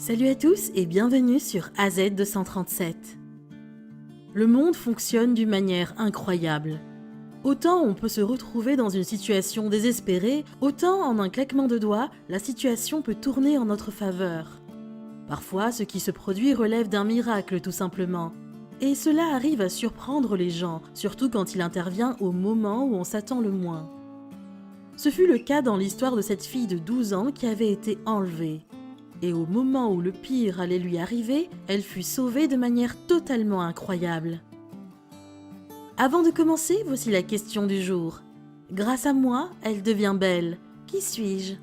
Salut à tous et bienvenue sur AZ237. Le monde fonctionne d'une manière incroyable. Autant on peut se retrouver dans une situation désespérée, autant en un claquement de doigts, la situation peut tourner en notre faveur. Parfois, ce qui se produit relève d'un miracle tout simplement. Et cela arrive à surprendre les gens, surtout quand il intervient au moment où on s'attend le moins. Ce fut le cas dans l'histoire de cette fille de 12 ans qui avait été enlevée. Et au moment où le pire allait lui arriver, elle fut sauvée de manière totalement incroyable. Avant de commencer, voici la question du jour. Grâce à moi, elle devient belle. Qui suis-je?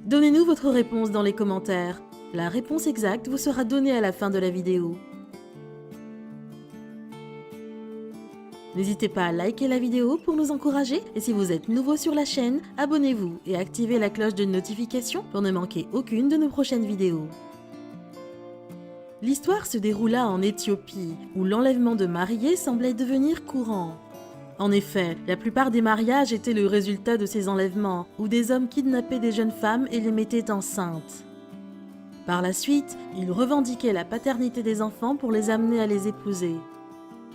Donnez-nous votre réponse dans les commentaires. La réponse exacte vous sera donnée à la fin de la vidéo. N'hésitez pas à liker la vidéo pour nous encourager et si vous êtes nouveau sur la chaîne, abonnez-vous et activez la cloche de notification pour ne manquer aucune de nos prochaines vidéos. L'histoire se déroula en Éthiopie, où l'enlèvement de mariés semblait devenir courant. En effet, la plupart des mariages étaient le résultat de ces enlèvements, où des hommes kidnappaient des jeunes femmes et les mettaient enceintes. Par la suite, ils revendiquaient la paternité des enfants pour les amener à les épouser.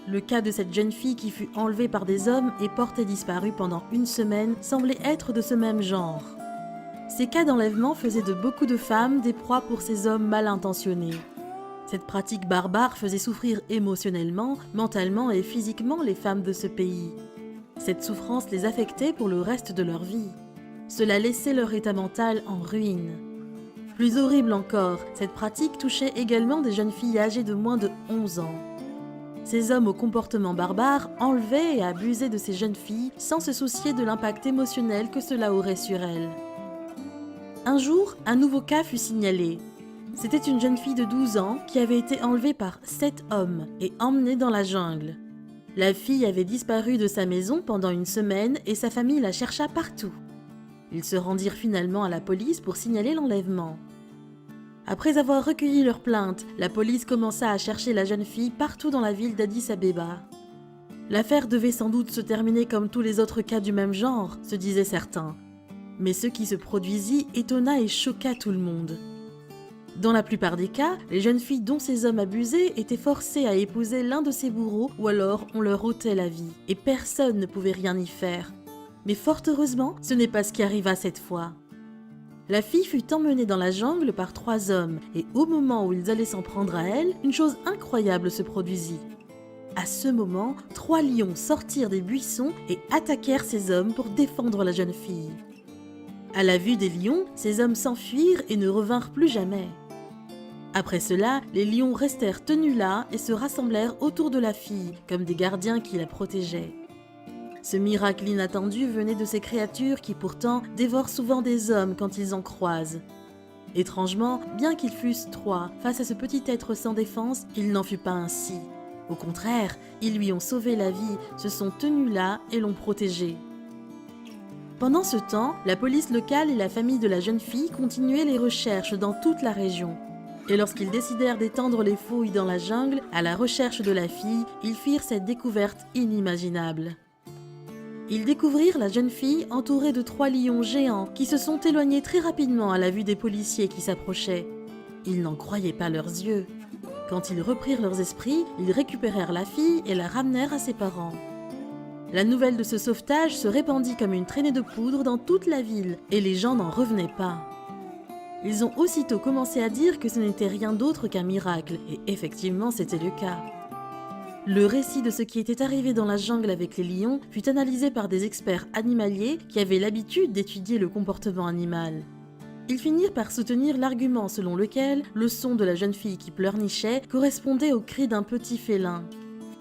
Le cas de cette jeune fille qui fut enlevée par des hommes et portée disparue pendant une semaine semblait être de ce même genre. Ces cas d'enlèvement faisaient de beaucoup de femmes des proies pour ces hommes mal intentionnés. Cette pratique barbare faisait souffrir émotionnellement, mentalement et physiquement les femmes de ce pays. Cette souffrance les affectait pour le reste de leur vie. Cela laissait leur état mental en ruine. Plus horrible encore, cette pratique touchait également des jeunes filles âgées de moins de 11 ans. Ces hommes au comportement barbare enlevaient et abusaient de ces jeunes filles sans se soucier de l'impact émotionnel que cela aurait sur elles. Un jour, un nouveau cas fut signalé. C'était une jeune fille de 12 ans qui avait été enlevée par 7 hommes et emmenée dans la jungle. La fille avait disparu de sa maison pendant une semaine et sa famille la chercha partout. Ils se rendirent finalement à la police pour signaler l'enlèvement. Après avoir recueilli leur plainte, la police commença à chercher la jeune fille partout dans la ville d'Addis Abeba. L'affaire devait sans doute se terminer comme tous les autres cas du même genre, se disaient certains. Mais ce qui se produisit étonna et choqua tout le monde. Dans la plupart des cas, les jeunes filles dont ces hommes abusaient étaient forcées à épouser l'un de ces bourreaux ou alors on leur ôtait la vie, et personne ne pouvait rien y faire. Mais fort heureusement, ce n'est pas ce qui arriva cette fois. La fille fut emmenée dans la jungle par 3 hommes, et au moment où ils allaient s'en prendre à elle, une chose incroyable se produisit. À ce moment, 3 lions sortirent des buissons et attaquèrent ces hommes pour défendre la jeune fille. À la vue des lions, ces hommes s'enfuirent et ne revinrent plus jamais. Après cela, les lions restèrent tenus là et se rassemblèrent autour de la fille, comme des gardiens qui la protégeaient. Ce miracle inattendu venait de ces créatures qui pourtant dévorent souvent des hommes quand ils en croisent. Étrangement, bien qu'ils fussent 3 face à ce petit être sans défense, il n'en fut pas ainsi. Au contraire, ils lui ont sauvé la vie, se sont tenus là et l'ont protégée. Pendant ce temps, la police locale et la famille de la jeune fille continuaient les recherches dans toute la région. Et lorsqu'ils décidèrent d'étendre les fouilles dans la jungle à la recherche de la fille, ils firent cette découverte inimaginable. Ils découvrirent la jeune fille entourée de 3 lions géants qui se sont éloignés très rapidement à la vue des policiers qui s'approchaient. Ils n'en croyaient pas leurs yeux. Quand ils reprirent leurs esprits, ils récupérèrent la fille et la ramenèrent à ses parents. La nouvelle de ce sauvetage se répandit comme une traînée de poudre dans toute la ville et les gens n'en revenaient pas. Ils ont aussitôt commencé à dire que ce n'était rien d'autre qu'un miracle et effectivement c'était le cas. Le récit de ce qui était arrivé dans la jungle avec les lions fut analysé par des experts animaliers qui avaient l'habitude d'étudier le comportement animal. Ils finirent par soutenir l'argument selon lequel le son de la jeune fille qui pleurnichait correspondait au cri d'un petit félin.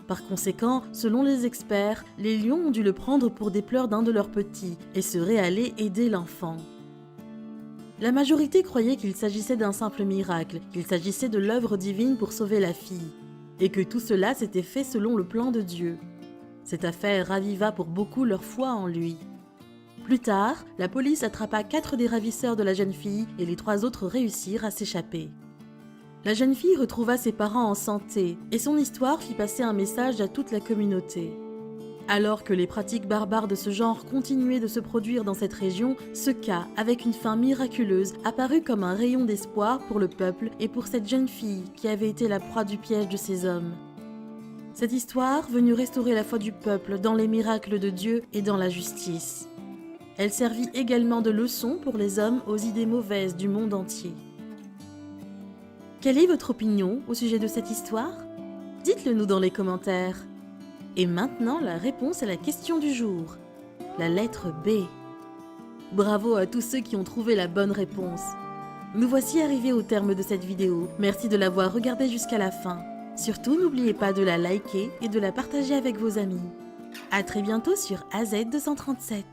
Par conséquent, selon les experts, les lions ont dû le prendre pour des pleurs d'un de leurs petits et seraient allés aider l'enfant. La majorité croyait qu'il s'agissait d'un simple miracle, qu'il s'agissait de l'œuvre divine pour sauver la fille. Et que tout cela s'était fait selon le plan de Dieu. Cette affaire raviva pour beaucoup leur foi en lui. Plus tard, la police attrapa 4 des ravisseurs de la jeune fille et les 3 autres réussirent à s'échapper. La jeune fille retrouva ses parents en santé et son histoire fit passer un message à toute la communauté. Alors que les pratiques barbares de ce genre continuaient de se produire dans cette région, ce cas, avec une fin miraculeuse, apparut comme un rayon d'espoir pour le peuple et pour cette jeune fille qui avait été la proie du piège de ces hommes. Cette histoire venue restaurer la foi du peuple dans les miracles de Dieu et dans la justice. Elle servit également de leçon pour les hommes aux idées mauvaises du monde entier. Quelle est votre opinion au sujet de cette histoire? Dites-le nous dans les commentaires. Et maintenant, la réponse à la question du jour. La lettre B. Bravo à tous ceux qui ont trouvé la bonne réponse. Nous voici arrivés au terme de cette vidéo. Merci de l'avoir regardée jusqu'à la fin. Surtout, n'oubliez pas de la liker et de la partager avec vos amis. À très bientôt sur AZ237.